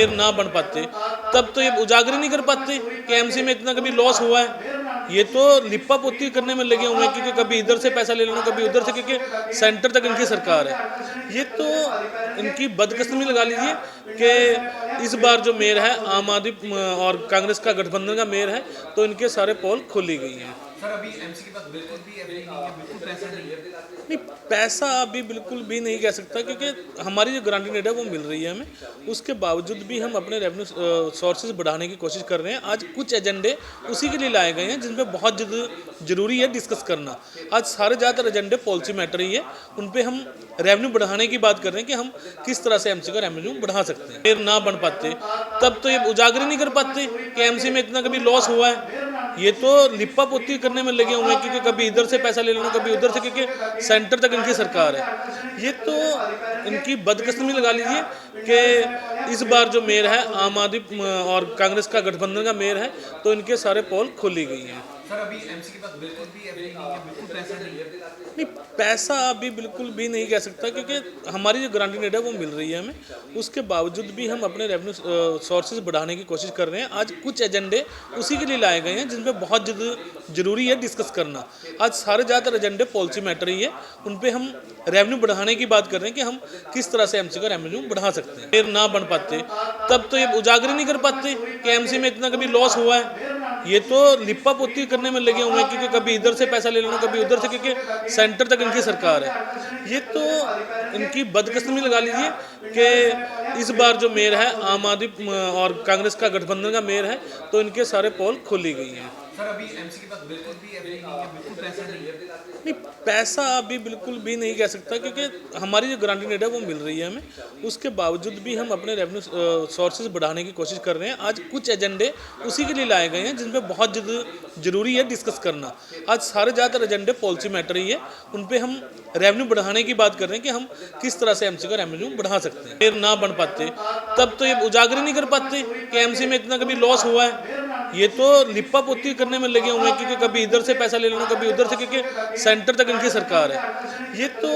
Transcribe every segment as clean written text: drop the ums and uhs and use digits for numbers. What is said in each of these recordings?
फिर ना बन पाते तब तो ये उजागर ही नहीं कर पाते कि एमसी में इतना कभी लॉस हुआ है। ये तो लिप्पा पोती करने में लगे हुए हैं, क्योंकि कभी इधर से पैसा ले लेना, कभी उधर से, क्योंकि सेंटर तक इनकी सरकार है। ये तो इनकी बदकिस्मती लगा लीजिए कि इस बार जो मेयर है आम आदमी और कांग्रेस का गठबंधन का मेयर है, तो इनके सारे पोल खोली गई हैं। सर अभी एमसी के पास बिल्कुल भी अभी नहीं है, बिल्कुल पैसा नहीं है। नहीं, पैसा अभी बिल्कुल भी नहीं कह सकता, क्योंकि हमारी जो गारंटी रेट है वो मिल रही है हमें। उसके बावजूद भी हम अपने रेवेन्यू सोर्सेज बढ़ाने की कोशिश कर रहे हैं। आज कुछ एजेंडे उसी के लिए लाए गए हैं जिन पे बहुत जरूरी है डिस्कस करना। आज सारे ज़्यादातर एजेंडे पॉलिसी मैटर ही है, उन पे हम रेवेन्यू बढ़ाने की बात कर रहे हैं कि हम किस तरह से एमसी का रेवेन्यू बढ़ा सकते हैं। फिर ना बन पाते तब तो ये उजागर ही नहीं कर पाते कि एमसी में इतना कभी लॉस हुआ है। ये तो लिप्पा पोती करने में लगे हुए हैं, क्योंकि कभी इधर से पैसा ले लेना, कभी उधर से, क्योंकि सेंटर तक इनकी सरकार है। ये तो इनकी बदकिस्मती लगा लीजिए कि इस बार जो मेयर है आम आदमी और कांग्रेस का गठबंधन का मेयर है, तो इनके सारे पोल खोली गई हैं। सर अभी एमसी के पास बिल्कुल भी अभी नहीं है, बिल्कुल पैसा नहीं है। नहीं, पैसा अभी बिल्कुल भी नहीं कह सकता, क्योंकि हमारी जो गारंटी रेट है वो मिल रही है हमें। उसके बावजूद भी हम अपने रेवेन्यू सोर्सेज बढ़ाने की कोशिश कर रहे हैं। आज कुछ एजेंडे उसी के लिए लाए गए हैं जिन पे बहुत जरूरी है डिस्कस करना। आज सारे ज़्यादातर एजेंडे पॉलिसी मैटर ही है, उन पे हम रेवेन्यू बढ़ाने की बात कर रहे हैं कि हम किस तरह से एमसी का रेवेन्यू बढ़ा सकते हैं। फिर ना बन पाते तब तो ये उजागर ही नहीं कर पाते कि एमसी में इतना कभी लॉस हुआ है। ये तो लिप्पा पोती करने में लगे हुए हैं, क्योंकि कभी इधर से पैसा ले लेना, कभी उधर से, क्योंकि सेंटर तक इनकी सरकार है। ये तो इनकी बदकिस्मती लगा लीजिए कि इस बार जो मेयर है आम आदमी और कांग्रेस का गठबंधन का मेयर है, तो इनके सारे पोल खोली गई हैं। सर अभी एमसी के पास बिल्कुल भी अभी नहीं है, बिल्कुल पैसा नहीं है। नहीं, पैसा अभी बिल्कुल भी नहीं कह सकता, क्योंकि हमारी जो गारंटी रेट है वो मिल रही है हमें। उसके बावजूद भी हम अपने रेवेन्यू सोर्सेज बढ़ाने की कोशिश कर रहे हैं। आज कुछ एजेंडे उसी के लिए लाए गए हैं जिन पे बहुत जरूरी है डिस्कस करना। आज सारे ज़्यादातर एजेंडे पॉलिसी मैटर ही है, उन पे हम रेवेन्यू बढ़ाने की बात कर रहे हैं कि हम किस तरह से एमसी का रेवेन्यू बढ़ा सकते हैं। फिर ना बन पाते तब तो ये उजागर ही नहीं कर पाते कि एमसी में इतना कभी लॉस हुआ है। ये तो लिप्पा पोती करने में लगे हुए हैं, क्योंकि कभी इधर से पैसा ले लेना, कभी उधर से, क्योंकि सेंटर तक इनकी सरकार है। ये तो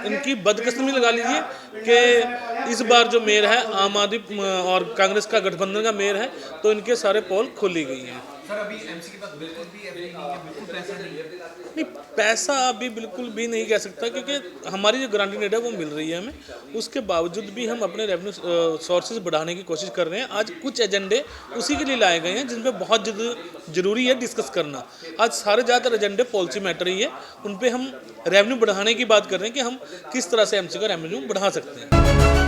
इनकी बदकिस्मती लगा लीजिए कि इस बार जो मेयर है आम आदमी और कांग्रेस का गठबंधन का मेयर है, तो इनके सारे पोल खोली गई हैं। सर अभी एमसी के पास बिल्कुल भी अभी नहीं है, बिल्कुल पैसा नहीं है। नहीं, पैसा अभी बिल्कुल भी नहीं कह सकता, क्योंकि हमारी जो गारंटी रेट है वो मिल रही है हमें। उसके बावजूद भी हम अपने रेवेन्यू सोर्सेज बढ़ाने की कोशिश कर रहे हैं। आज कुछ एजेंडे उसी के लिए लाए गए हैं जिन पे बहुत जरूरी है डिस्कस करना। आज सारे ज़्यादातर एजेंडे पॉलिसी मैटर ही है, उन पे हम रेवेन्यू बढ़ाने की बात कर रहे हैं कि हम किस तरह से एमसी का रेवेन्यू बढ़ा सकते हैं।